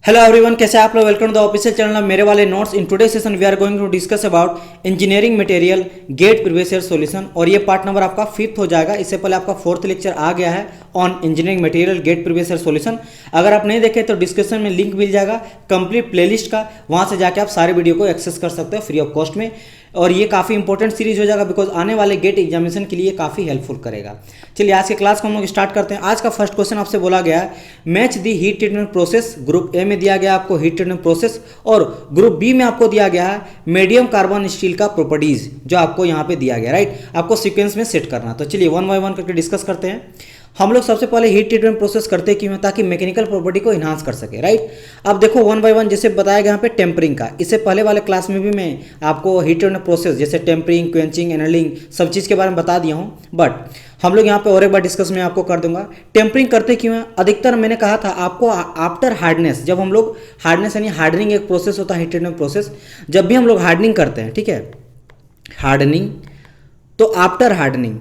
Hello everyone, कैसे आप लोग। Welcome to the official channel मेरे वाले notes. In today session we are going to discuss about engineering material GATE previous year solution. और ये part number आपका 5th हो जाएगा। इससे पहले आपका 4th लेक्चर आ गया है on engineering material GATE previous year solution. अगर आप नहीं देखे तो डिस्क्रिप्शन में लिंक मिल जाएगा कंप्लीट प्लेलिस्ट का, वहां से जाके आप सारे वीडियो को एक्सेस कर सकते हो फ्री ऑफ कॉस्ट में। और ये काफ़ी इंपॉर्टेंट सीरीज हो जाएगा बिकॉज आने वाले गेट एग्जामिनेशन के लिए काफ़ी हेल्पफुल करेगा। चलिए आज के क्लास को हम लोग स्टार्ट करते हैं। आज का फर्स्ट क्वेश्चन आपसे बोला गया है match the heat treatment process. Group A में दिया गया आपको हीट ट्रीटमेंट प्रोसेस और ग्रुप बी में आपको दिया गया है मीडियम कार्बन स्टील का प्रॉपर्टीज, जो आपको यहाँ पे दिया गया, राइट। आपको सीक्वेंस में सेट करना। तो चलिए वन बाय वन करके डिस्कस करते हैं। हम लोग सबसे पहले हीट ट्रीटमेंट प्रोसेस करते क्यों हैं, ताकि मैकेनिकल प्रॉपर्टी को इन्हांस कर सके, राइट। अब देखो वन बाय वन जैसे बताया गया यहाँ पे टेम्परिंग का, इससे पहले वाले क्लास में भी मैं आपको हीट ट्रीटमेंट प्रोसेस जैसे टेम्परिंग, क्वेंचिंग, एनलिंग सब चीज़ के बारे में बता दिया हूँ। बट हम लोग यहाँ पे और एक बार डिस्कस में आपको कर दूंगा। टेम्परिंग करते क्यों है, अधिकतर मैंने कहा था आपको आफ्टर हार्डनेस, जब हम लोग हार्डनेस यानी हार्डनिंग एक प्रोसेस होता है हीट ट्रीटमेंट प्रोसेस, जब भी हम लोग हार्डनिंग करते हैं, ठीक है, हार्डनिंग, तो आफ्टर हार्डनिंग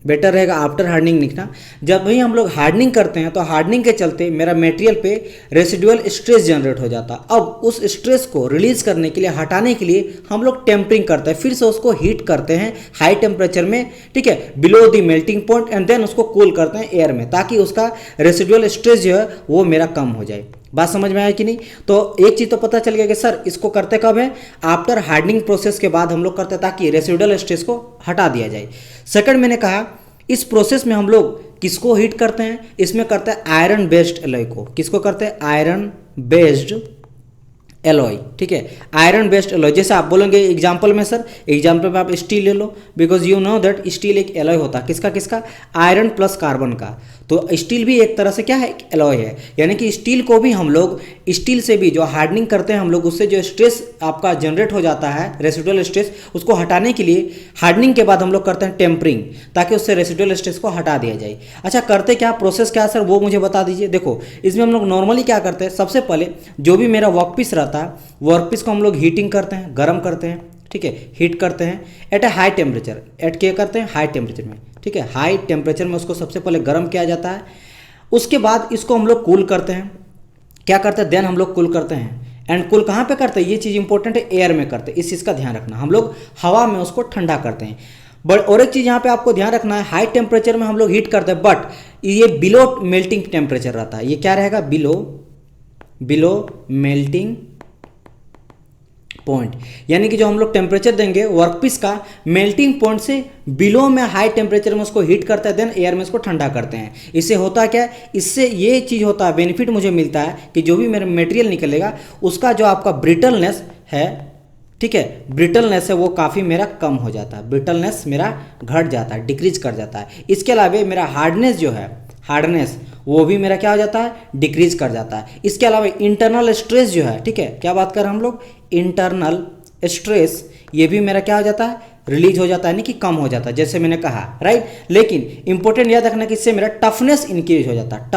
बेटर रहेगा, आफ्टर हार्डनिंग लिखना। जब भी हम लोग हार्डनिंग करते हैं तो हार्डनिंग के चलते मेरा मटेरियल पे रेसिडुअल स्ट्रेस जनरेट हो जाता है। अब उस स्ट्रेस को रिलीज करने के लिए, हटाने के लिए हम लोग टेम्परिंग करते हैं, फिर से उसको हीट करते हैं हाई टेम्परेचर में, ठीक है, below the melting point, and then उसको कूल करते हैं एयर में, ताकि उसका रेसिडुअल स्ट्रेस जो है वो मेरा कम हो जाए। बात समझ में आया कि नहीं। तो एक चीज तो पता चल गया कि सर इसको करते कब है, आफ्टर हार्डनिंग प्रोसेस के बाद हम लोग करते हैं, ताकि रेसिडुअल स्ट्रेस को हटा दिया जाए। सेकंड मैंने कहा इस प्रोसेस में हम लोग किसको हीट करते हैं, इसमें करते हैं आयरन बेस्ड एलॉय को। किसको करते हैं, आयरन बेस्ड एलॉय, ठीक है, आयरन बेस्ड एलॉय। जैसे आप बोलेंगे एग्जांपल में, सर एग्जांपल में आप स्टील ले लो, because you know that steel एक एलॉय होता है। किसका किसका, आयरन प्लस कार्बन का। तो स्टील भी एक तरह से क्या है, एक एलॉय है। यानी कि स्टील को भी हम लोग, स्टील से भी जो हार्डनिंग करते हैं हम लोग, उससे जो स्ट्रेस आपका जनरेट हो जाता है रेसिडुअल स्ट्रेस, उसको हटाने के लिए हार्डनिंग के बाद हम लोग करते हैं टेम्परिंग, ताकि उससे रेसिडुअल स्ट्रेस को हटा दिया जाए। अच्छा करते क्या, प्रोसेस क्या सर वो मुझे बता दीजिए। देखो इसमें हम लोग नॉर्मली क्या करते हैं, सबसे पहले जो भी मेरा वर्कपीस रहता है, वर्कपीस को हम लोग हीटिंग करते हैं, गर्म करते हैं, ठीक है, हीट करते हैं at A high temperature. Eight क्या करते हैं, हाई टेम्परेचर में, ठीक है, हाई टेम्परेचर में उसको सबसे पहले गर्म किया जाता है। उसके बाद इसको हम लोग कूल करते हैं। क्या करते हैं, देन हम लोग कूल करते हैं। एंड कूल कहाँ पे करते हैं, ये चीज़ इंपॉर्टेंट है, एयर में करते हैं। इस चीज़ का ध्यान रखना, हम लोग हवा में उसको ठंडा करते हैं। बट और एक चीज़ यहाँ पे आपको ध्यान रखना है, हाई टेम्परेचर में हम लोग हीट करते हैं, बट ये बिलो मेल्टिंग टेम्परेचर रहता है। ये क्या रहेगा, बिलो मेल्टिंग पॉइंट। यानी कि जो हम लोग टेम्परेचर देंगे वर्कपीस का, मेल्टिंग पॉइंट से बिलो में हाई टेम्परेचर में उसको हीट करते हैं, देन एयर में उसको ठंडा करते हैं। इससे होता क्या है, इससे ये चीज़ होता है, बेनिफिट मुझे मिलता है कि जो भी मेरा मटेरियल निकलेगा उसका जो आपका ब्रिटलनेस है, ठीक है, ब्रिटलनेस है वो काफ़ी मेरा कम हो जाता है, ब्रिटलनेस मेरा घट जाता है, डिक्रीज कर जाता है। इसके अलावा मेरा हार्डनेस जो है, हार्डनेस वो भी मेरा क्या हो जाता है, डिक्रीज कर जाता है। इसके अलावा इंटरनल स्ट्रेस जो है, ठीक है, क्या बात कर रहे हैं हम लोग, इंटरनल स्ट्रेस, ये भी मेरा क्या हो जाता है, रिलीज हो जाता है, यानी कि कम हो जाता है, जैसे मैंने कहा, राइट। लेकिन इंपॉर्टेंट याद रखना कि इससे मेरा टफनेस इंक्रीज हो जाता है,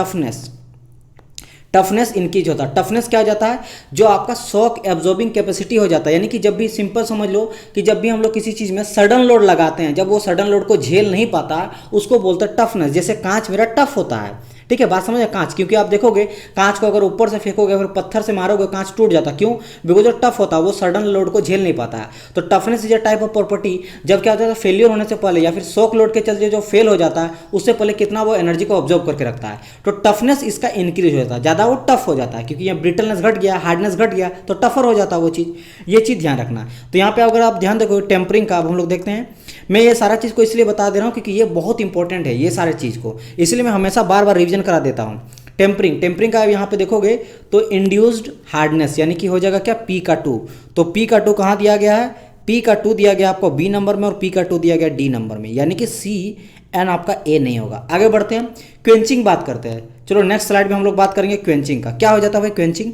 टफनेस इंक्रीज होता है। टफनेस क्या हो जाता है, जो आपका शॉक एब्जॉर्बिंग कैपेसिटी हो जाता है। यानी कि जब भी, सिंपल समझ लो कि जब भी हम लोग किसी चीज़ में सडन लोड लगाते हैं, जब वो सडन लोड को झेल नहीं पाता, उसको बोलते हैं टफनेस। जैसे कांच मेरा टफ होता है, ठीक है, बात समझे, कांच, क्योंकि आप देखोगे कांच को अगर ऊपर से फेंकोगे फिर पत्थर से मारोगे, कांच टूट जाता है। क्यों, बिकॉज जो टफ होता है वो सडन लोड को झेल नहीं पाता है। तो toughness is a type of property. जब क्या होता है, फेलियर होने से पहले या फिर शॉक लोड के चलते जो फेल हो जाता है, उससे पहले कितना वो एनर्जी को ऑब्जर्व करके रखता है। तो टफनेस इसका इंक्रीज हो जाता है, ज़्यादा वो टफ हो जाता है, क्योंकि यहाँ ब्रिटलनेस घट गया, हार्डनेस घट गया, तो टफर हो जाता है वो चीज़। ये चीज़ ध्यान रखना। तो यहाँ पे अगर आप ध्यान देखो टेम्परिंग का, अब हम लोग देखते हैं। मैं ये सारा चीज़ को इसलिए बता दे रहा हूँ क्योंकि ये बहुत इंपॉर्टेंट है, ये सारे चीज़ को, इसलिए मैं हमेशा बार बार रिविजन करा देता हूँ। टेम्परिंग का यहाँ पे देखोगे तो इंड्यूस्ड हार्डनेस, यानी कि हो जाएगा क्या, P का 2। तो P का 2 कहाँ दिया गया है, P का 2 दिया गया आपको B नंबर में और P का 2 दिया गया D नंबर में, यानी कि CN आपका A नहीं होगा। आगे बढ़ते हैं, क्वेंचिंग बात करते हैं। चलो नेक्स्ट स्लाइड में हम लोग बात करेंगे क्वेंचिंग का। क्या हो जाता है भाई क्वेंचिंग,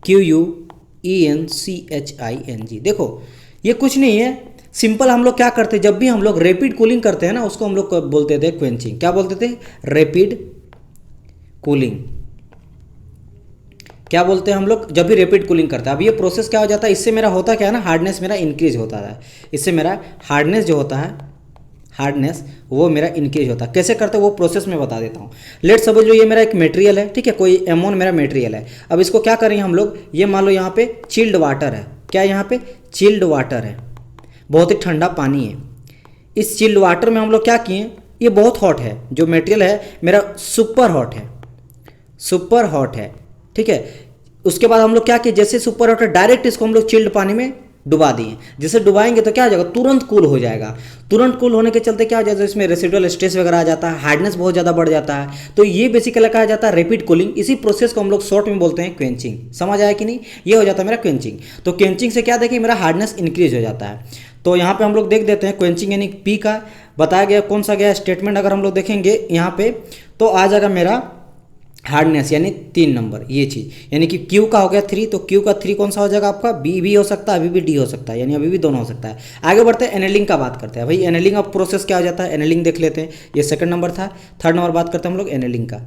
QUENCHING। देखो ये कुछ नहीं है, सिंपल हम लोग क्या करते हैं, जब भी हम लोग रैपिड कूलिंग करते हैं ना, उसको हम लोग बोलते थे क्वेंचिंग। क्या बोलते थे, रैपिड कूलिंग। क्या बोलते हैं हम लोग, जब भी रैपिड कूलिंग करते हैं। अब ये प्रोसेस क्या हो जाता है, इससे मेरा होता क्या है ना, हार्डनेस मेरा इंक्रीज होता है। इससे मेरा हार्डनेस जो होता है, हार्डनेस वो मेरा इंक्रीज होता है। कैसे करते हैं वो प्रोसेस में बता देता हूँ। लेट सपोज लो ये मेरा एक मटेरियल है, ठीक है, कोई एमोन मेरा मटेरियल है। अब इसको क्या करेंगे हम लोग, ये मान लो यहाँ पे चिल्ड वाटर है, क्या यहाँ पे चिल्ड वाटर है, बहुत ही ठंडा पानी है। इस चिल्ड वाटर में हम लोग क्या किए, ये बहुत हॉट है, जो मटेरियल है मेरा सुपर हॉट है, सुपर हॉट है, ठीक है। उसके बाद हम लोग क्या किए, जैसे सुपर हॉट है डायरेक्ट इसको हम लोग चिल्ड पानी में डुबा दिए। जैसे डुबाएंगे तो क्या हो जाएगा, तुरंत कूल हो जाएगा। तुरंत कूल होने के चलते क्या हो जाता है, इसमें रेसिडुअल स्ट्रेस वगैरह आ जाता है, हार्डनेस बहुत ज़्यादा बढ़ जाता है। तो ये बेसिकली कहा जाता है रैपिड कूलिंग। इसी प्रोसेस को हम लोग शॉर्ट में बोलते हैं क्वेंचिंग। समझ आया कि नहीं, ये हो जाता है मेरा क्वेंचिंग। तो क्वेंचिंग से क्या देखिए मेरा हार्डनेस इंक्रीज हो जाता है। तो यहाँ पे हम लोग देख देते हैं क्वेंचिंग यानी पी का बताया गया कौन सा गया स्टेटमेंट। अगर हम लोग देखेंगे यहाँ पे तो आ जाएगा मेरा हार्डनेस यानी 3 नंबर ये चीज़, यानी कि क्यू का हो गया 3, तो क्यू का 3 कौन सा हो जाएगा आपका, बी भी हो सकता है, अभी भी डी हो सकता है, यानी अभी भी दोनों हो सकता है। आगे बढ़ते हैं एनेलिंग का बात करते हैं। भाई एनेलिंग ऑफ प्रोसेस क्या हो जाता है, एनेलिंग देख लेते हैं, ये सेकंड नंबर था। थर्ड नंबर बात करते हैं हम लोग एनेलिंग का।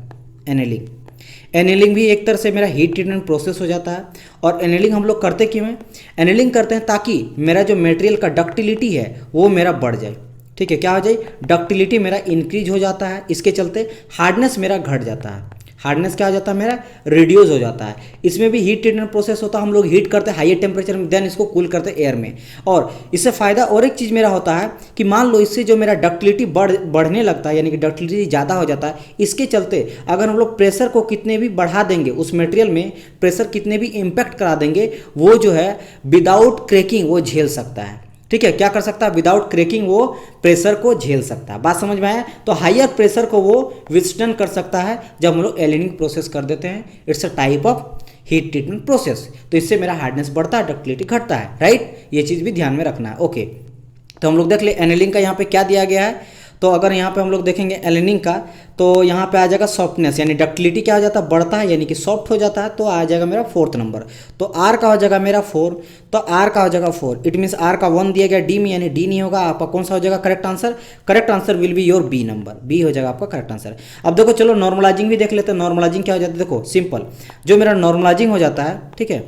एनेलिंग भी एक तरह से मेरा हीट ट्रीटमेंट प्रोसेस हो जाता है। और एनेलिंग हम लोग करते क्यों हैं, एनेलिंग करते हैं ताकि मेरा जो मटेरियल का डक्टिलिटी है वो मेरा बढ़ जाए, ठीक है। क्या हो जाए, डक्टिलिटी मेरा इंक्रीज हो जाता है, इसके चलते हार्डनेस मेरा घट जाता है। हार्डनेस क्या हो जाता है मेरा रिड्यूस हो जाता है। इसमें भी हीट ट्रीटमेंट प्रोसेस होता है, हम लोग हीट करते हैं हाई टेम्परेचर में, देन इसको कूल करते हैं एयर में। और इससे फ़ायदा और एक चीज़ मेरा होता है कि मान लो इससे जो मेरा डक्टिलिटी बढ़ने लगता है, यानी कि डक्टिलिटी ज़्यादा हो जाता है, इसके चलते अगर हम लोग प्रेशर को कितने भी बढ़ा देंगे, उस मटेरियल में प्रेशर कितने भी इम्पैक्ट करा देंगे, वो जो है विदाउट क्रैकिंग वो झेल सकता है, ठीक है। क्या कर सकता है, विदाउट क्रैकिंग वो प्रेशर को झेल सकता है। बात समझ में आया, तो हायर प्रेशर को वो विथस्टैंड कर सकता है जब हम लोग एनेलिंग प्रोसेस कर देते हैं। It's a type of heat treatment process. तो इससे मेरा हार्डनेस बढ़ता है, डक्टिलिटी घटता है, राइट। ये चीज़ भी ध्यान में रखना है, ओके। तो हम लोग देख ले एनेलिंग का यहाँ पे क्या दिया गया है। तो अगर यहाँ पे हम लोग देखेंगे एनेलिंग का, तो यहाँ पे आ जाएगा सॉफ्टनेस, यानी डक्टिलिटी क्या हो जाता है, बढ़ता है, यानी कि सॉफ्ट हो जाता है। तो आ जाएगा मेरा 4th नंबर। तो आर का हो जाएगा मेरा 4, तो आर का हो जाएगा 4। इट मीन्स आर का 1 दिया गया डी में, यानी डी नहीं होगा आपका। कौन सा हो जाएगा correct answer, correct answer will be your B number, B हो जाएगा आपका करेक्ट आंसर। अब देखो चलो नॉर्मलाइजिंग भी देख लेते हैं। नॉर्मलाइजिंग क्या हो जाता है, देखो सिंपल, जो मेरा नॉर्मलाइजिंग हो जाता है, ठीक है।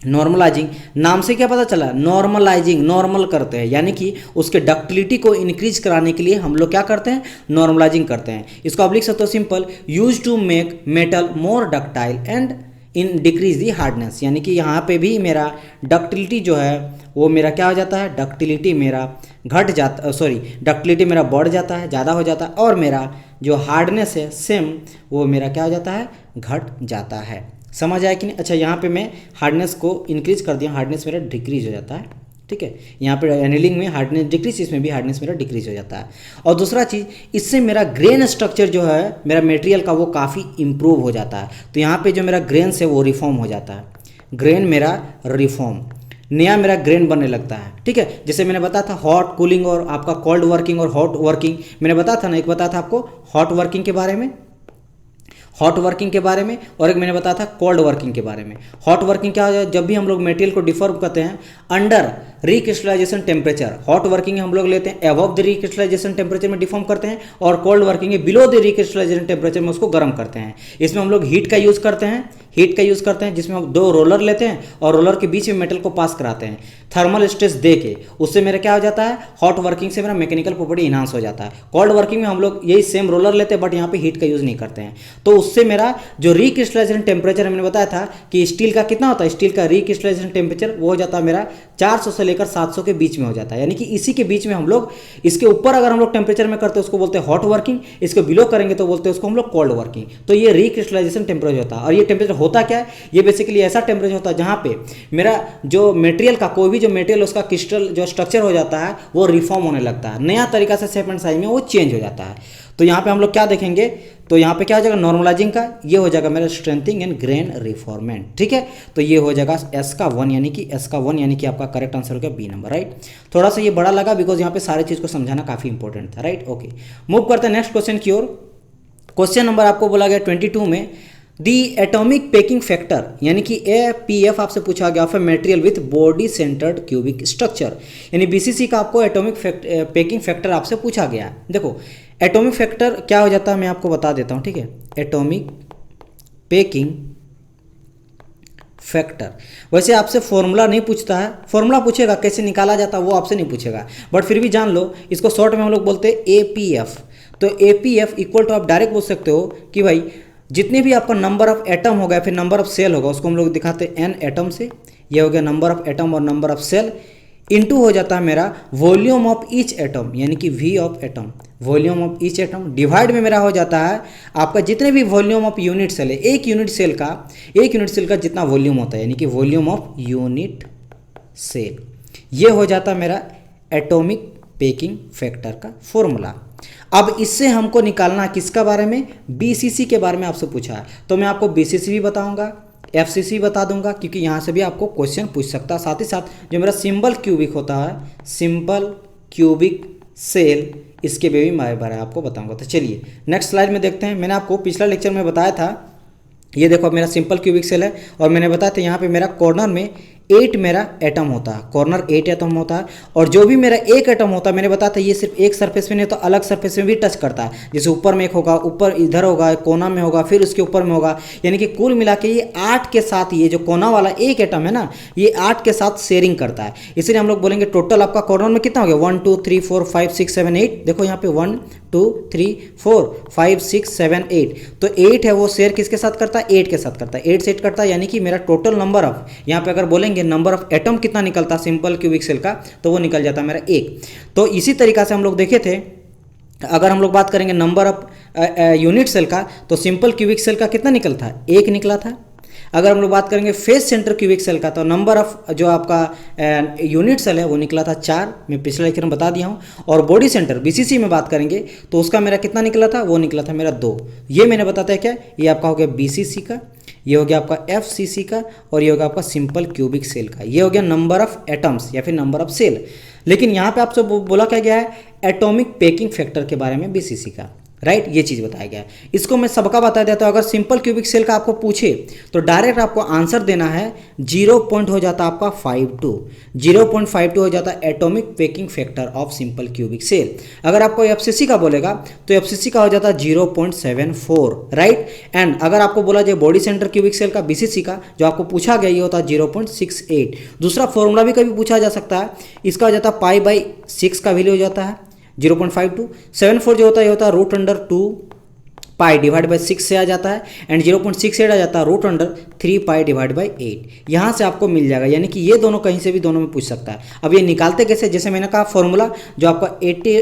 नॉर्मलाइजिंग नाम से क्या पता चला, नॉर्मलाइजिंग, नॉर्मल करते हैं, यानी कि उसके डक्टिलिटी को इंक्रीज कराने के लिए हम लोग क्या करते हैं, नॉर्मलाइजिंग करते हैं। इसको आप लिख सकते हो simple, use to make metal more ductile and in decrease the hardness, यानी कि यहाँ पे भी मेरा डक्टिलिटी जो है वो मेरा क्या हो जाता है, डक्टिलिटी मेरा घट जाता, सॉरी डक्टिलिटी मेरा बढ़ जाता है, ज़्यादा हो जाता है, और मेरा जो हार्डनेस है सेम वो मेरा क्या हो जाता है, घट जाता है। समझ आया कि नहीं। अच्छा यहाँ पे मैं हार्डनेस को इंक्रीज कर दिया, हार्डनेस मेरा डिक्रीज हो जाता है, ठीक है। यहाँ पे एनेलिंग में हार्डनेस डिक्रीज, इसमें भी हार्डनेस मेरा डिक्रीज हो जाता है। और दूसरा चीज़, इससे मेरा ग्रेन स्ट्रक्चर जो है मेरा मटेरियल का वो काफ़ी इंप्रूव हो जाता है। तो यहाँ पे जो मेरा ग्रेन्स है वो रिफॉर्म हो जाता है, ग्रेन मेरा रिफॉर्म, नया मेरा ग्रेन बनने लगता है, ठीक है। जैसे मैंने बताया था हॉट कूलिंग और आपका कोल्ड वर्किंग और हॉट वर्किंग, मैंने बताया था ना, एक बताया था आपको हॉट वर्किंग के बारे में, हॉट वर्किंग के बारे में, और एक मैंने बताया था कोल्ड वर्किंग के बारे में। हॉट वर्किंग क्या है, जब भी हम लोग मटेरियल को डिफॉर्म करते हैं under recrystallisation temperature, hot working हम लोग लेते हैं अबव द रिक्रिस्टलाइजेशन टेम्परेचर में डिफॉर्म करते हैं, और कोल्ड वर्किंग है बिलो द रिक्रिस्टलाइजेशन टेम्परेचर में उसको गर्म करते हैं। इसमें हम लोग हीट का यूज़ करते हैं, हीट का यूज़ करते हैं, जिसमें हम 2 रोलर लेते हैं और रोलर के बीच में मेटल को पास कराते हैं थर्मल स्ट्रेस दे के। उससे मेरा क्या हो जाता है, हॉट वर्किंग से मेरा मैकेनिकल प्रॉपर्टी इन्हांस हो जाता है। कोल्ड वर्किंग में हम लोग यही सेम रोलर लेते हैं, बट यहाँ पे हीट का यूज़ नहीं करते हैं। तो उससे मेरा जो रिक्रिस्टलाइजेशन टेम्परेचर मैंने बताया था कि स्टील का कितना होता है, स्टील का रिक्रिस्टलाइजेशन टेम्परेचर वो हो जाता है मेरा 400 से लेकर 700 के बीच में हो जाता है, यानी कि इसी के बीच में हम लोग, इसके ऊपर अगर हम लोग टेम्परेचर में करते हैं उसको बोलते हैं हॉट वर्किंग, इसको बिलो करेंगे तो बोलते हैं उसको हम लोग कोल्ड वर्किंग। तो ये रिक्रिस्टलाइजेशन टेम्परेचर होता है। और ये टेम्परेचर होता क्या है, ये बेसिकली ऐसा टेम्परेचर होता है जहाँ पे मेरा जो मटेरियल का कोई भी जो मटेरियल उसका क्रिस्टल जो स्ट्रक्चर हो जाता है वो रिफॉर्म होने लगता है, नया तरीका से शेप एंड साइज में वो चेंज हो जाता है। तो यहाँ पे हम लोग क्या देखेंगे, तो यहाँ पे क्या हो जाएगा नॉर्मलाइजिंग का, ये हो जाएगा मेरा स्ट्रेंथिंग एंड ग्रेन रिफॉर्मेंट, ठीक है। तो ये हो जाएगा एस का 1, यानी कि एस का 1 यानी कि आपका करेक्ट आंसर हो गया बी नंबर, राइट। थोड़ा सा ये बड़ा लगा बिकॉज यहाँ पे सारी चीज़ को समझाना काफ़ी इंपॉर्टेंट था, राइट। ओके, मूव करते हैं नेक्स्ट क्वेश्चन की ओर। क्वेश्चन नंबर आपको बोला गया 22 में, दी एटॉमिक पैकिंग फैक्टर, यानी कि APF आपसे पूछा गया of a material with body centred cubic structure, यानी BCC का आपको एटॉमिक पैकिंग फैक्टर आपसे पूछा गया। देखो एटॉमिक फैक्टर क्या हो जाता है मैं आपको बता देता हूँ, ठीक है। Atomic packing factor. वैसे आपसे फॉर्मूला नहीं पूछता है, फॉर्मूला पूछेगा कैसे निकाला जाता है वो आपसे नहीं पूछेगा, बट फिर भी जान लो, इसको शॉर्ट में हम लोग बोलते हैं APF। तो APF इक्वल टू आप डायरेक्ट बोल सकते हो कि भाई जितने भी आपका नंबर ऑफ एटम होगा या फिर नंबर ऑफ सेल होगा उसको हम लोग दिखाते हैं N एटम से, ये हो गया नंबर ऑफ एटम और नंबर ऑफ सेल, इनटू हो जाता है मेरा वॉल्यूम ऑफ ईच एटम यानी कि V of atom, volume of each atom divide में मेरा हो जाता है आपका जितने भी वॉल्यूम ऑफ यूनिट सेल है, एक यूनिट सेल का जितना वॉल्यूम होता है यानी कि वॉल्यूम ऑफ यूनिट सेल, ये हो जाता है मेरा एटॉमिक पैकिंग फैक्टर का फॉर्मूला। अब इससे हमको निकालना किसका बारे में, BCC के बारे में आपसे पूछा है, तो मैं आपको BCC भी बताऊंगा, FCC बता दूंगा, क्योंकि यहाँ से भी आपको क्वेश्चन पूछ सकता है। साथ ही साथ जो मेरा सिंपल क्यूबिक होता है, सिंपल क्यूबिक सेल, इसके भी मैं बारे में आपको बताऊंगा। तो चलिए नेक्स्ट स्लाइड में देखते हैं। मैंने आपको पिछला लेक्चर में बताया था, ये देखो मेरा सिंपल क्यूबिक सेल है और मैंने बताया था यहाँ पे मेरा कॉर्नर में 8 मेरा एटम होता है, कॉर्नर 8 एटम होता है, और जो भी मेरा एक एटम होता है मैंने बताया था ये सिर्फ एक सरफेस में नहीं तो अलग सरफेस में भी टच करता है। जैसे ऊपर में एक होगा, ऊपर इधर होगा, कोना में होगा, फिर उसके ऊपर में होगा, यानी कि कुल मिला के ये 8 के साथ, ये जो कोना वाला एक एटम है ना, ये 8 के साथ शेयरिंग करता है। इसलिए हम लोग बोलेंगे टोटल आपका कॉर्नर में कितना हो गया, 1 2 3 4 5 6 7 8। देखो यहाँ पे 1 2 3 4 5 6 7 8, तो 8 है वो शेयर किसके साथ करता है, 8 के साथ करता है, 8 सेट करता है, यानी कि मेरा टोटल नंबर ऑफ, यहाँ पे अगर बोलेंगे नंबर ऑफ एटम कितना निकलता है सिंपल क्यूबिक सेल का, तो वो निकल जाता है मेरा 1। तो इसी तरीका से हम लोग देखे थे, अगर हम लोग बात करेंगे नंबर ऑफ यूनिट सेल का, तो सिंपल क्यूबिक सेल का कितना निकलता है, 1 निकला था। अगर हम लोग बात करेंगे फेस सेंटर क्यूबिक सेल का, तो नंबर ऑफ जो आपका यूनिट सेल है वो निकला था 4, मैं पिछले लेक्चर में बता दिया हूँ। और बॉडी सेंटर BCC में बात करेंगे तो उसका मेरा कितना निकला था, वो निकला था मेरा 2। ये मैंने बताता है क्या, ये आपका हो गया BCC का, ये हो गया आपका FCC का, और ये हो गया आपका सिंपल क्यूबिक सेल का। ये हो गया नंबर ऑफ एटम्स या फिर नंबर ऑफ सेल। लेकिन यहाँ पे आपसे बोला क्या गया है, एटॉमिक पैकिंग फैक्टर के बारे में BCC का, राइट, ये चीज़ बताया गया है। इसको मैं सबका बता देता हूँ। अगर सिंपल क्यूबिक सेल का आपको पूछे तो डायरेक्ट आपको आंसर देना है 0 पॉइंट हो जाता है आपका 52, 0.52 हो जाता है atomic packing factor of simple cubic cell. अगर आपको FCC का बोलेगा तो FCC का हो जाता है 0.74, राइट। एंड अगर आपको बोला जाए बॉडी सेंटर क्यूबिक सेल का BCC का, जो आपको पूछा गया, ये होता है 0.68। दूसरा फॉर्मूला भी कभी पूछा जा सकता है, इसका हो जाता है π/6 का वैल्यू हो जाता है 0.52। 74 जो होता है ये होता है √2 पाई डिवाइड बाई 6 से आ जाता है, एंड 0.68 आ जाता है √3 पाई डिवाइड बाई 8। यहाँ से आपको मिल जाएगा, यानी कि ये दोनों कहीं से भी दोनों में पूछ सकता है। अब ये निकालते कैसे, जैसे मैंने कहा फॉर्मूला, जो आपका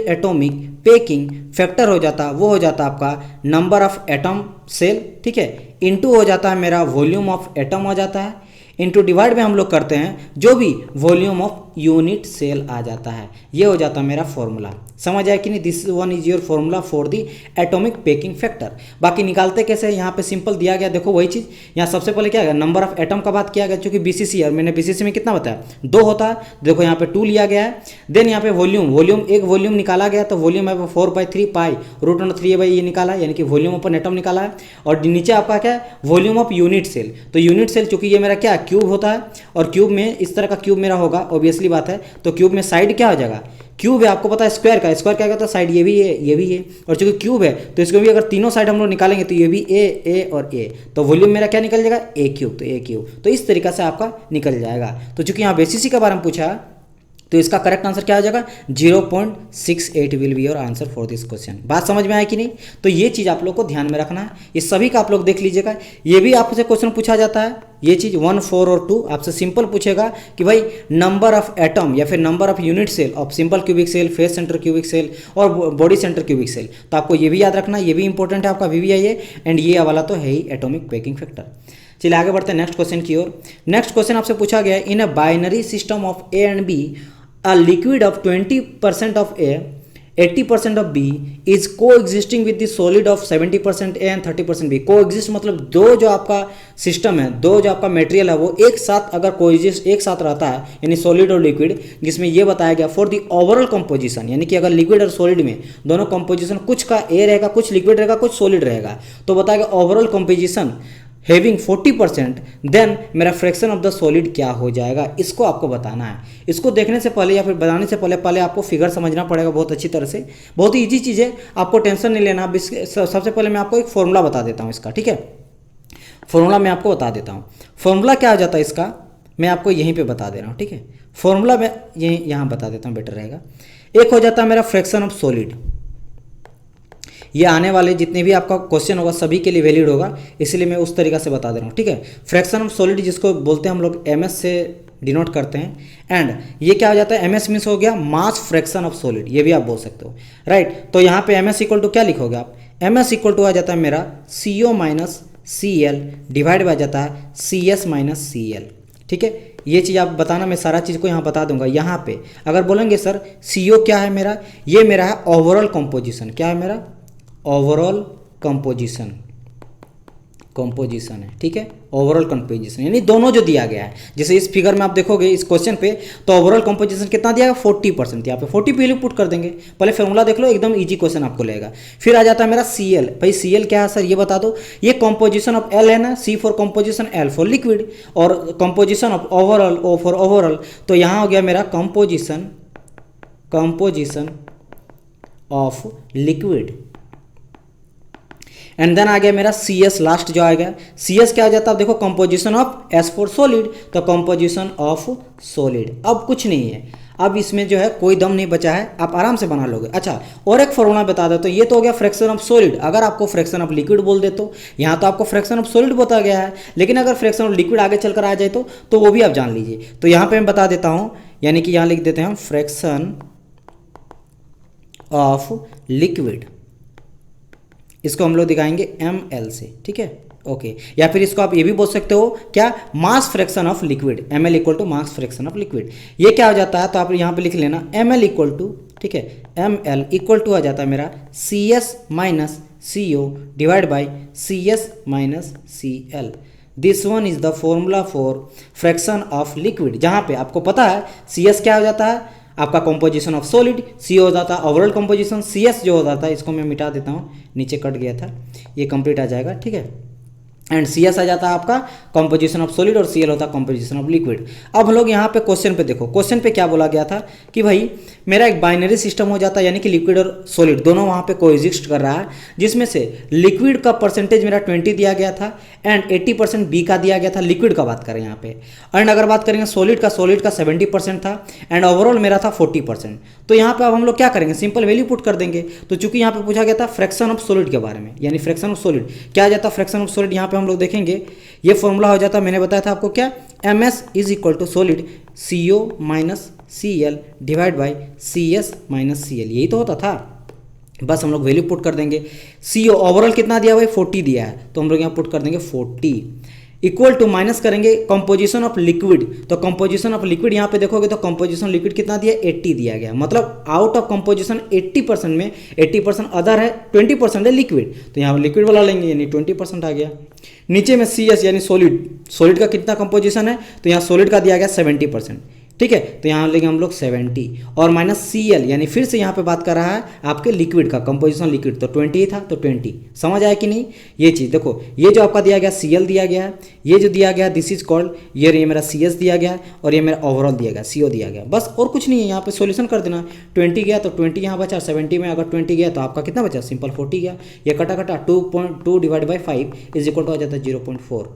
एटॉमिक पैकिंग फैक्टर हो जाता है वो हो जाता है आपका नंबर ऑफ एटम सेल, ठीक है, इनटू हो जाता है मेरा वॉल्यूम ऑफ एटम हो जाता है, इनटू डिवाइड में हम लोग करते हैं जो भी वॉल्यूम ऑफ यूनिट सेल आ जाता है, ये हो जाता है मेरा फॉर्मूला। समझ आया कि नहीं, this one is your formula for the atomic packing factor. बाकी निकालते कैसे, यहाँ पे सिंपल दिया गया, देखो वही चीज़। यहाँ सबसे पहले क्या है, नंबर ऑफ एटम का बात किया गया, चूंकि BCC और मैंने BCC में कितना बताया, 2 होता है, देखो यहाँ पे 2 लिया गया है। देन यहाँ पे वॉल्यूम एक वॉल्यूम निकाला गया, तो वॉल्यूम है 4/3 पाई √3 ये निकाला, यानी कि वॉल्यूम अपन एटम निकाला है। और नीचे आपका क्या है, वॉल्यूम ऑफ यूनिट सेल। तो यूनिट सेल चूंकि ये मेरा क्या क्यूब होता है, और क्यूब में इस तरह का क्यूब मेरा होगा, ऑब्वियसली बात है, तो क्यूब में साइड क्या हो जाएगा, क्यूब है, आपको पता है स्क्वायर का, स्क्वायर क्या कहता है, साइड ये भी है, ये भी है, और चूंकि क्यूब है तो इसको भी अगर तीनों साइड हम लोग निकालेंगे तो ये भी ए और ए, तो वॉल्यूम मेरा क्या निकल जाएगा, A³ तो A³, तो इस तरीका से आपका निकल जाएगा। तो चूंकि यहाँ BCC के बारे में पूछा तो इसका करेक्ट आंसर क्या हो जाएगा, 0.68 will be your answer for this question. बात समझ में आया कि नहीं, तो ये चीज़ आप लोग को ध्यान में रखना है, इस सभी का आप लोग देख लीजिएगा। ये भी आपसे क्वेश्चन पूछा जाता है, ये चीज़ 1 4 और 2 आपसे सिंपल पूछेगा कि भाई नंबर ऑफ एटम या फिर number of unit cell of simple cubic cell, face centre cubic cell और बॉडी सेंटर क्यूबिक सेल। तो आपको ये भी याद रखना, ये भी इंपॉर्टेंट है आपका VVIA, एंड ये वाला तो है ही एटॉमिक पैकिंग फैक्टर। चलिए आगे बढ़ते हैं नेक्स्ट क्वेश्चन की ओर। नेक्स्ट क्वेश्चन आपसे पूछा गया है, in a binary system of A and B, a liquid of 20% of A, 80% of B is coexisting with the solid of 70% A and 30% B। coexist मतलब दो जो आपका सिस्टम है, दो जो आपका मटेरियल है वो एक साथ अगर कोएग्जिस्ट एक साथ रहता है, यानी सॉलिड और लिक्विड, जिसमें ये बताया गया फॉर द ओवरऑल कंपोजिशन, यानी कि अगर लिक्विड और सॉलिड में दोनों कंपोजिशन, कुछ का A रहेगा, कुछ लिक्विड रहेगा, कुछ सॉलिड रहेगा, तो बताया गया ओवरऑल कंपोजिशन हैविंग 40%, देन मेरा फ्रैक्शन ऑफ द सॉलिड क्या हो जाएगा, इसको आपको बताना है। इसको देखने से पहले या फिर बताने से पहले आपको फिगर समझना पड़ेगा बहुत अच्छी तरह से। बहुत ही ईजी चीज़ है, आपको टेंशन नहीं लेना। सबसे पहले मैं आपको एक फॉर्मूला बता देता हूँ इसका, ठीक है। फॉर्मूला मैं आपको बता देता हूँ। फॉर्मूला क्या हो जाता है इसका, मैं आपको यहीं पे बता दे रहा हूँ, ठीक है। फॉर्मूला मैं यहाँ बता देता हूँ, बेटर रहेगा। एक हो जाता है मेरा फ्रैक्शन ऑफ सॉलिड, ये आने वाले जितने भी आपका क्वेश्चन होगा सभी के लिए वैलिड होगा, इसलिए मैं उस तरीका से बता दे रहा हूँ, ठीक है। फ्रैक्शन ऑफ सॉलिड जिसको बोलते हैं हम लोग एमएस से डिनोट करते हैं। एंड ये क्या हो जाता है, एमएस मीन्स हो गया मास फ्रैक्शन ऑफ सॉलिड, ये भी आप बोल सकते हो, राइट। तो यहाँ पे एमएस इक्वल टू क्या लिखोगे आप, एमएस इक्वल टू आ जाता है मेरा CO minus CL divide by जाता है CS माइनस CL, ठीक है। ये चीज़ आप बताना, मैं सारा चीज़ को यहाँ बता दूंगा। यहाँ पे अगर बोलेंगे सर CO क्या है मेरा, ये मेरा है ओवरऑल कंपोजिशन, क्या है मेरा ओवरऑल कंपोजिशन है, ठीक है। ओवरऑल कंपोजिशन यानी दोनों जो दिया गया है, जैसे इस फिगर में आप देखोगे इस क्वेश्चन पे, तो ओवरऑल कंपोजिशन कितना दिया है 40%, यहाँ पे 40 पे वैल्यू पुट कर देंगे। पहले फॉर्मूला देख लो, एकदम इजी क्वेश्चन आपको लगेगा। फिर आ जाता है मेरा CL, भाई CL क्या है सर ये बता दो। ये कंपोजिशन ऑफ L है ना, C for composition, L for liquid, और composition of overall, O for overall. तो यहाँ हो गया मेरा composition of liquid, and then आ गया मेरा CS लास्ट जो आएगा। CS क्या आ जाता है, देखो composition of S for solid, तो कंपोजिशन ऑफ सॉलिड। अब कुछ नहीं है, अब इसमें जो है कोई दम नहीं बचा है, आप आराम से बना लोगे। अच्छा, और एक फॉर्मूला बता दो, तो ये तो हो गया फ्रैक्शन ऑफ सॉलिड। अगर आपको फ्रैक्शन ऑफ लिक्विड बोल दे तो यहाँ तो आपको फ्रैक्शन ऑफ सॉलिड बता गया है, लेकिन अगर फ्रैक्शन ऑफ लिक्विड आगे चलकर आ जाए तो वो भी आप जान लीजिए। तो यहाँ पे मैं बता देता हूँ, यानी कि यहाँ लिख देते हैं फ्रैक्शन ऑफ लिक्विड, इसको हम लोग दिखाएंगे ML से, ठीक है, ओके। या फिर इसको आप ये भी बोल सकते हो क्या, mass fraction of liquid, ML equal to mass fraction of liquid. ये क्या हो जाता है, तो आप यहाँ पे लिख लेना ML इक्वल टू, ठीक है, ML इक्वल टू आ जाता है मेरा CS minus CO divide by CS minus CL। This one is the formula for fraction of liquid, जहाँ पे आपको पता है CS क्या हो जाता है आपका कंपोजिशन ऑफ सॉलिड, C हो जाता है ओवरऑल कंपोजिशन, CS जो हो जाता है, इसको मैं मिटा देता हूँ, नीचे कट गया था, ये कंप्लीट आ जाएगा, ठीक है। एंड CS आ जाता है आपका कंपोजिशन ऑफ सॉलिड और CL होता है कंपोजिशन ऑफ लिक्विड। अब हम लोग यहाँ पे क्वेश्चन पे देखो, क्वेश्चन पे क्या बोला गया था कि भाई मेरा एक बाइनरी सिस्टम हो जाता है, यानी कि लिक्विड और सॉलिड दोनों वहाँ पे कोएग्जिस्ट कर रहा है, जिसमें से लिक्विड का परसेंटेज मेरा 20 दिया गया था एंड 80% B का दिया गया था, लिक्विड का बात करें यहाँ पे। एंड अगर बात करेंगे सॉलिड का 70% था एंड ओवरऑल मेरा था 40%। तो यहाँ पे अब हम लोग क्या करेंगे, सिंपल वैल्यू पुट कर देंगे। तो चूंकि यहाँ पे पूछा गया था फ्रैक्शन ऑफ सॉलिड के बारे में, यानी फ्रैक्शन ऑफ सॉलिड क्या आ जाता है, फ्रैक्शन ऑफ सॉलिड यहाँ पे हम लोग देखेंगे, ये फॉर्मूला हो जाता है, मैंने बताया था आपको क्या, MS is equal to solid CO minus CL divide by CS minus CL, यही तो होता था। बस हम लोग वैल्यू पुट कर देंगे। CO ओवरऑल कितना दिया हुआ है 40 दिया है, तो हम लोग यहाँ पुट कर देंगे 40 इक्वल टू माइनस करेंगे कंपोजिशन ऑफ लिक्विड। तो कंपोजिशन ऑफ लिक्विड यहाँ पे देखोगे तो कंपोजिशन लिक्विड कितना दिया, 80 दिया गया। मतलब आउट ऑफ कंपोजिशन 80% में 80% अदर है, 20% है लिक्विड, तो यहाँ लिक्विड वाला लेंगे, यानी 20% आ गया। नीचे में CS यानी सॉलिड का कितना कंपोजिशन है, तो यहाँ सॉलिड का दिया गया 70%, ठीक है। तो यहाँ लेंगे हम लोग 70 और माइनस CL, यानी फिर से यहाँ पे बात कर रहा है आपके लिक्विड का कंपोजिशन, लिक्विड तो 20 था, तो 20 समझ आया कि नहीं। ये चीज़ देखो, ये जो आपका दिया गया CL दिया गया है, ये जो दिया गया दिस इज कॉल्ड, ये मेरा CS दिया गया और ये मेरा ओवरऑल दिया गया CO दिया गया, बस और कुछ नहीं है। यहाँ पे सॉल्यूशन कर देना, 20 गया तो 20 यहाँ बचा, 70 में अगर 20 गया तो आपका कितना बचा, सिंपल 40 गया। ये कटा 2.2 divide by 5 is equal to आ जाता है 0.4,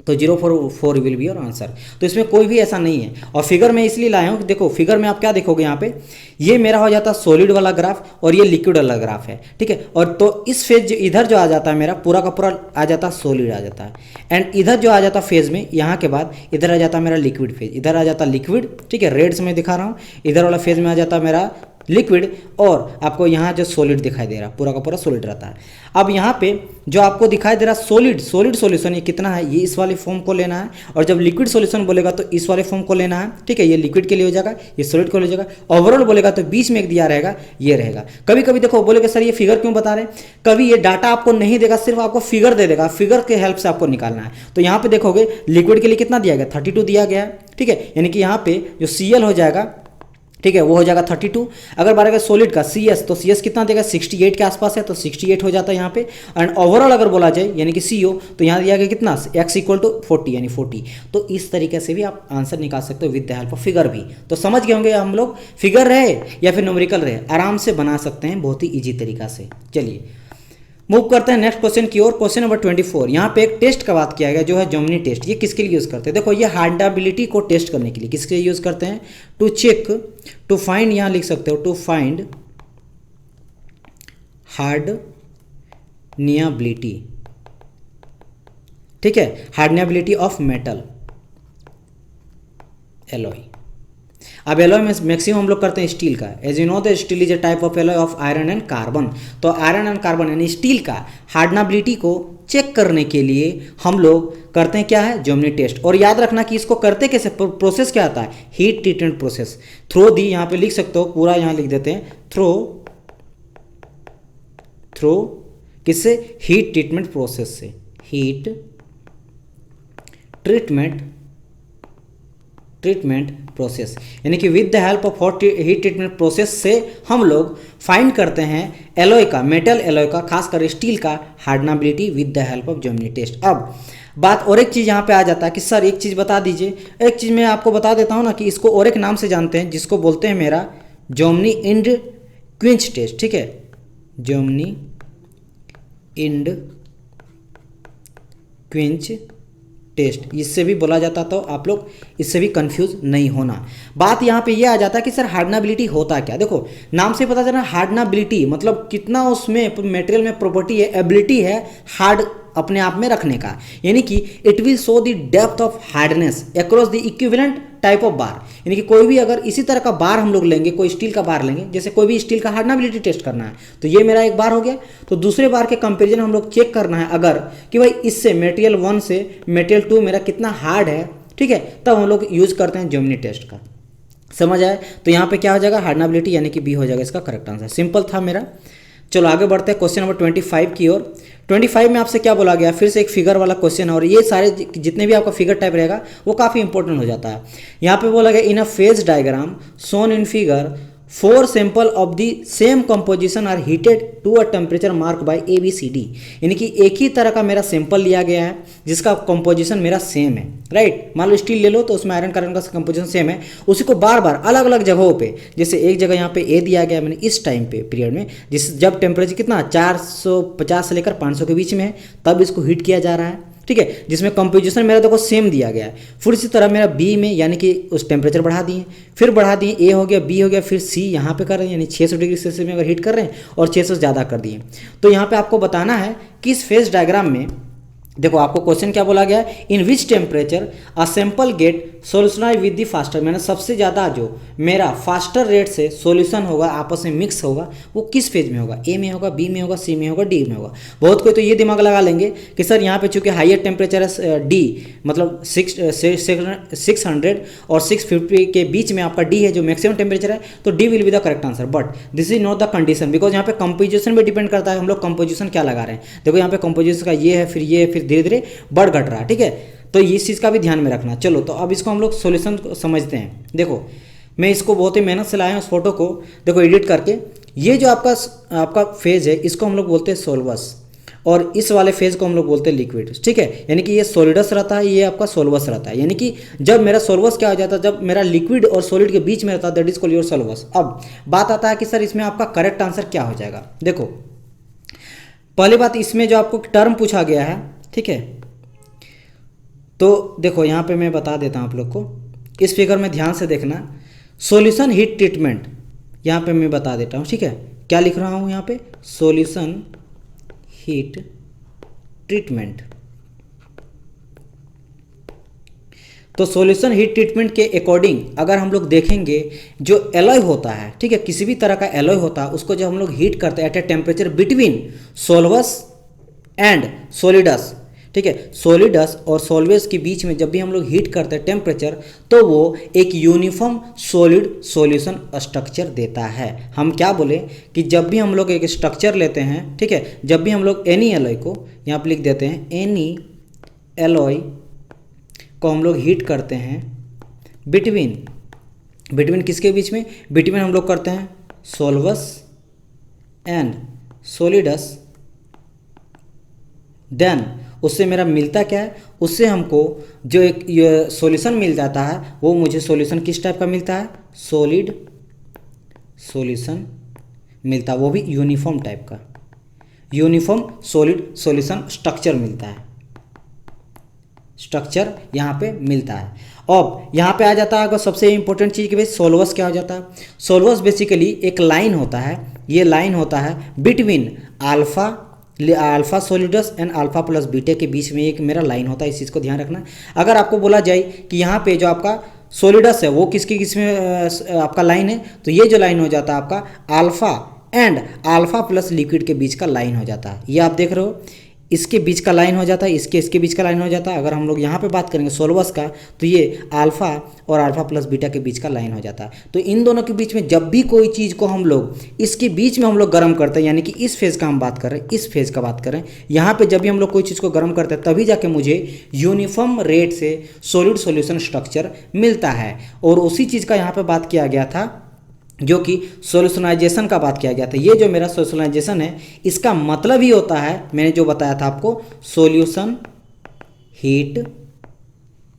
तो 0.4 विल बी योर आंसर। तो इसमें कोई भी ऐसा नहीं है। और फिगर में इसलिए लाया हूँ, देखो फिगर में आप क्या देखोगे यहाँ पे, ये मेरा हो जाता है सॉलिड वाला ग्राफ और ये लिक्विड वाला ग्राफ है, ठीक है। और तो इस फेज इधर जो आ जाता है मेरा पूरा का पूरा आ जाता है सॉलिड आ जाता है, एंड इधर जो आ जाता है फेज में यहाँ के बाद इधर आ जाता है मेरा लिक्विड फेज, इधर आ जाता है लिक्विड, ठीक है, रेड से मैं दिखा रहा हूँ। इधर वाला फेज में आ जाता है मेरा लिक्विड और आपको यहाँ जो सॉलिड दिखाई दे रहा है पूरा का पूरा सॉलिड रहता है। अब यहाँ पे जो आपको दिखाई दे रहा है सॉलिड सॉल्यूशन, ये कितना है, ये इस वाले फॉर्म को लेना है, और जब लिक्विड सॉल्यूशन बोलेगा तो इस वाले फॉर्म को लेना है, ठीक है। ये लिक्विड के लिए हो जाएगा, ये सॉलिड को ले जाएगा। ओवरऑल बोलेगा तो बीच में एक दिया रहेगा, ये रहेगा। कभी कभी देखो बोलेगा सर ये फिगर क्यों बता रहे हैं, कभी ये डाटा आपको नहीं देगा, सिर्फ आपको फिगर दे देगा, फिगर के हेल्प से आपको निकालना है। तो यहाँ पे देखोगे लिक्विड के लिए कितना दिया गया, 32 दिया गया है, ठीक है। यानी कि यहाँ पे जो CL हो जाएगा, ठीक है, वो हो जाएगा 32। अगर बात करें सॉलिड का CS, तो CS कितना देगा, 68 के आसपास है, तो 68 हो जाता है यहाँ पे। एंड ओवरऑल अगर बोला जाए यानी कि CO, तो यहाँ दिया गया कितना, x इक्वल टू 40 यानी 40। तो इस तरीके से भी आप आंसर निकाल सकते हो with the help of figure भी। तो समझ गए होंगे हम लोग, फिगर रहे या फिर न्यूमेरिकल रहे, आराम से बना सकते हैं बहुत ही ईजी तरीका से। चलिए मूव करते हैं नेक्स्ट क्वेश्चन की ओर। Question number 24। यहाँ पे एक टेस्ट का बात किया गया जो है जोमनी टेस्ट। ये किसके लिए यूज़ करते हैं? देखो ये हार्डनेबिलिटी को टेस्ट करने के लिए किसके लिए यूज़ करते हैं? टू चेक, टू फाइंड, यहाँ लिख सकते हो टू फाइंड हार्डनियाबिलिटी, ठीक है, हार्डनियाबिलिटी ऑफ मेटल एलॉय। अब एलॉय में मैक्सिमम हम लोग करते हैं स्टील का। As you know the steel is a type of alloy of iron and carbon. तो आयरन एंड कार्बन यानी स्टील का हार्डनेबिलिटी को चेक करने के लिए हम लोग करते हैं क्या है? Jominy test. और याद रखना कि इसको करते कैसे, प्रोसेस क्या आता है? हीट ट्रीटमेंट प्रोसेस थ्रो दी, यहाँ पे लिख सकते हो पूरा, यहाँ लिख देते हैं थ्रो किससे? हीट ट्रीटमेंट प्रोसेस से। हीट ट्रीटमेंट प्रोसेस यानी कि with the help of heat treatment process से हम लोग फाइंड करते हैं एलॉय का, मेटल एलॉय का, खासकर स्टील का hardenability with the help of Jominy test. अब बात और एक चीज़ यहाँ पे आ जाता है कि सर एक चीज़ बता दीजिए। एक चीज़ मैं आपको बता देता हूँ ना कि इसको और एक नाम से जानते हैं जिसको बोलते हैं मेरा जोमनी इंड क्विंच टेस्ट, ठीक है, जोमनी इंड क्विंच टेस्ट इससे भी बोला जाता। तो आप लोग इससे भी कंफ्यूज नहीं होना। बात यहाँ पे ये आ जाता है कि सर हार्डनेबिलिटी होता क्या? देखो नाम से पता चला हार्डनेबिलिटी मतलब कितना उसमें मटेरियल में प्रॉपर्टी है, एबिलिटी है हार्ड अपने आप में रखने का, यानी कि it will show the depth of hardness across the equivalent type of बार। यानी कि कोई भी अगर इसी तरह का बार हम लोग लेंगे, कोई स्टील का बार लेंगे, जैसे कोई भी स्टील का हार्डनेबिलिटी टेस्ट करना है तो ये मेरा एक बार हो गया, तो दूसरे बार के कंपैरिजन हम लोग चेक करना है अगर कि भाई इससे मटेरियल 1 से मटेरियल 2 मेरा कितना हार्ड है, ठीक है, तब हम लोग यूज करते हैं जोमनी टेस्ट का। समझ आए? तो यहाँ पे क्या हो जाएगा? हार्डनेबिलिटी यानी कि बी हो जाएगा इसका करेक्ट आंसर। सिंपल था मेरा। चलो आगे बढ़ते हैं क्वेश्चन नंबर 25 की ओर। 25 में आपसे क्या बोला गया? फिर से एक फिगर वाला क्वेश्चन है और ये सारे जितने भी आपका फिगर टाइप रहेगा वो काफ़ी इंपॉर्टेंट हो जाता है। यहाँ पे बोला गया in a phase diagram shown in figure 4 sample of the same composition are heated to a temperature mark by ABCD। यानी कि एक ही तरह का मेरा सैंपल लिया गया है जिसका कंपोजिशन मेरा सेम है, राइट। मान लो स्टील ले लो तो उसमें आयरन कार्बन का कंपोजिशन सेम है, उसी को बार बार अलग अलग जगहों पे, जैसे एक जगह यहाँ पे ए दिया गया मैंने इस टाइम पे पीरियड में, जिस जब टेम्परेचर कितना 450 से लेकर 500 के बीच में है तब इसको हीट किया जा रहा है, ठीक है, जिसमें कंपोजिशन मेरा देखो सेम दिया गया है। फिर इसी तरह मेरा बी में यानी कि उस टेम्परेचर बढ़ा दिए, फिर बढ़ा दिए, ए हो गया, बी हो गया, फिर सी यहाँ पे कर रहे हैं यानी 600 डिग्री सेल्सियस में अगर हीट कर रहे हैं और 600 से ज़्यादा कर दिए। तो यहाँ पे आपको बताना है कि इस फेज डायग्राम में देखो आपको क्वेश्चन क्या बोला गया है, in which temperature a sample get solutionise with the faster, मैंने सबसे ज़्यादा जो मेरा फास्टर रेट से सॉल्यूशन होगा आपस में मिक्स होगा वो किस फेज में होगा? ए में होगा, बी में होगा, सी में होगा, डी में होगा। बहुत कोई तो ये दिमाग लगा लेंगे कि सर यहाँ पे चूंकि हाइयर टेम्परेचर है डी, मतलब 600 और 650 के बीच में आपका डी है जो मैक्सिमम टेम्परेचर है, तो D will be the correct answer. But this is not the condition, because यहाँ पे कंपोजिशन पे डिपेंड करता है हम लोग कंपोजिशन क्या लगा रहे हैं। देखो यहाँ पे कंपोजिशन का ये है, फिर ये है, फिर धीरे धीरे बढ़ घट रहा है, ठीक है, तो इस चीज़ का भी ध्यान में रखना। चलो तो अब इसको हम लोग सॉल्यूशन समझते हैं। देखो मैं इसको बहुत ही मेहनत से लाया हूँ उस फोटो को, देखो एडिट करके। ये जो आपका फेज है इसको हम लोग बोलते हैं सोल्वस और इस वाले फेज को हम लोग बोलते हैं लिक्विड, ठीक है, यानी कि ये सॉलिडस रहता है, ये आपका सोल्वस रहता है। यानी कि जब मेरा सोल्वस क्या हो जाता है, जब मेरा लिक्विड और सॉलिड के बीच में रहता है, दैट इज कॉल्ड योर सोल्वस। अब बात आता है कि सर इसमें आपका करेक्ट आंसर क्या हो जाएगा। देखो पहली बात, इसमें जो आपको टर्म पूछा गया है, ठीक है, तो देखो यहाँ पे मैं बता देता हूँ आप लोग को, इस फिगर में ध्यान से देखना, सॉल्यूशन हीट ट्रीटमेंट यहाँ पे मैं बता देता हूँ, ठीक है, क्या लिख रहा हूँ यहाँ पे, सॉल्यूशन हीट ट्रीटमेंट। तो सॉल्यूशन हीट ट्रीटमेंट के अकॉर्डिंग अगर हम लोग देखेंगे, जो एलॉय होता है, ठीक है, किसी भी तरह का एलॉय होता है, उसको जब हम लोग हीट करते हैं at a temperature between solvus and solidus, ठीक है, सोलिडस और सोल्वेस के बीच में जब भी हम लोग हीट करते हैं टेम्परेचर, तो वो एक यूनिफॉर्म सॉलिड सॉल्यूशन स्ट्रक्चर देता है। हम क्या बोले कि जब भी हम लोग एक स्ट्रक्चर लेते हैं, ठीक है, जब भी हम लोग एनी एलॉय को यहाँ पर लिख देते हैं, एनी एलॉय को हम लोग हीट करते हैं बिटवीन किसके बीच में, बिटवीन हम लोग करते हैं सोल्वस एंड सोलिडस, देन उससे मेरा मिलता क्या है, उससे हमको जो एक सॉल्यूशन मिल जाता है, वो मुझे सॉल्यूशन किस टाइप का मिलता है, सॉलिड सॉल्यूशन मिलता है, वो भी यूनिफॉर्म टाइप का, यूनिफॉर्म सॉलिड सॉल्यूशन स्ट्रक्चर मिलता है, स्ट्रक्चर यहाँ पे मिलता है। अब यहाँ पे आ जाता है अगर सबसे इंपॉर्टेंट चीज़ कि भाई सोलवस क्या हो जाता है। सोलवस बेसिकली एक लाइन होता है, ये लाइन होता है between alpha solidus and alpha plus beta के बीच में एक मेरा लाइन होता है, इस चीज़ को ध्यान रखना। अगर आपको बोला जाए कि यहाँ पे जो आपका सोलिडस है वो किसकी किसमें आपका लाइन है, तो ये जो लाइन हो जाता है आपका alpha and alpha plus liquid के बीच का लाइन हो जाता है। ये आप देख रहे हो, इसके बीच का लाइन हो जाता है, इसके बीच का लाइन हो जाता है। अगर हम लोग यहाँ पे बात करेंगे सोलवस का, तो ये अल्फा और अल्फा प्लस बीटा के बीच का लाइन हो जाता है। तो इन दोनों के बीच में जब भी कोई चीज़ को हम लोग इसके बीच में हम लोग गर्म करते हैं, यानी कि इस फेज़ का हम बात कर रहे हैं, इस फेज़ का बात कर रहे हैं, यहाँ पे जब भी हम लोग कोई चीज़ को गर्म करते हैं तभी जाके मुझे यूनिफॉर्म रेट से सॉलिड सॉल्यूशन स्ट्रक्चर मिलता है। और उसी चीज़ का यहाँ पे बात किया गया था जो कि सोल्यूशनाइजेशन का बात किया गया था। ये जो मेरा सोल्यूशनाइजेशन है इसका मतलब ही होता है, मैंने जो बताया था आपको, सॉल्यूशन हीट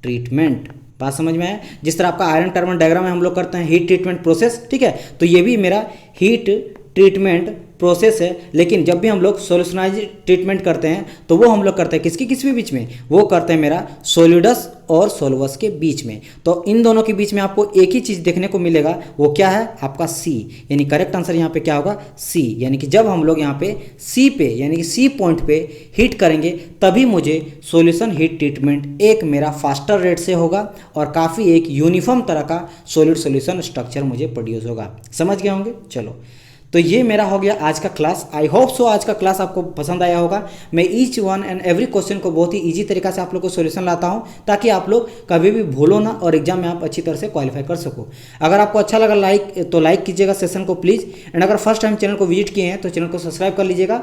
ट्रीटमेंट। बात समझ में आया? जिस तरह आपका आयरन कार्बन डायग्राम में हम लोग करते हैं हीट ट्रीटमेंट प्रोसेस, ठीक है, तो ये भी मेरा हीट ट्रीटमेंट प्रोसेस है। लेकिन जब भी हम लोग सोल्यूशनाइज ट्रीटमेंट करते हैं तो वो हम लोग करते हैं किसके बीच में, वो करते हैं मेरा सोलिडस और सोलवस के बीच में। तो इन दोनों के बीच में आपको एक ही चीज़ देखने को मिलेगा, वो क्या है आपका सी, यानी करेक्ट आंसर यहाँ पे क्या होगा सी। यानी कि जब हम लोग यहाँ पे सी पे यानी कि सी पॉइंट पे हीट करेंगे तभी मुझे सॉल्यूशन हीट ट्रीटमेंट एक मेरा फास्टर रेट से होगा और काफ़ी एक यूनिफॉर्म तरह का सॉलिड सॉल्यूशन स्ट्रक्चर मुझे प्रोड्यूस होगा। समझ गए होंगे? चलो, तो ये मेरा हो गया आज का क्लास। आई होप सो आज का क्लास आपको पसंद आया होगा। मैं each one and every question को बहुत ही इजी तरीका से आप लोग को सॉल्यूशन लाता हूं ताकि आप लोग कभी भी भूलो ना और एग्जाम में आप अच्छी तरह से क्वालिफाई कर सको। अगर आपको अच्छा लगा लाइक कीजिएगा सेशन को प्लीज़, एंड अगर फर्स्ट टाइम चैनल को विजिट किए हैं तो चैनल को सब्सक्राइब कर लीजिएगा।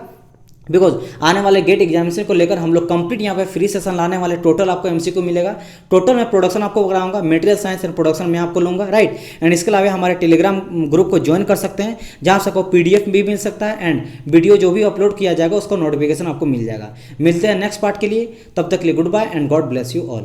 बिकॉज आने वाले गेट एग्जामिनेशन को लेकर हम लोग कंप्लीट यहाँ पे फ्री सेशन लाने वाले। टोटल आपको एमसीक्यू मिलेगा, टोटल मैं प्रोडक्शन आपको कराऊंगा, मटेरियल साइंस एंड प्रोडक्शन में आपको लूंगा, राइट। एंड इसके अलावा हमारे टेलीग्राम ग्रुप को ज्वाइन कर सकते हैं जहाँ से आपको पीडीएफ भी मिल सकता है एंड वीडियो जो भी अपलोड किया जाएगा उसको नोटिफिकेशन आपको मिल जाएगा। मिलते हैं नेक्स्ट पार्ट के लिए, तब तक के लिए good bye and God bless you all.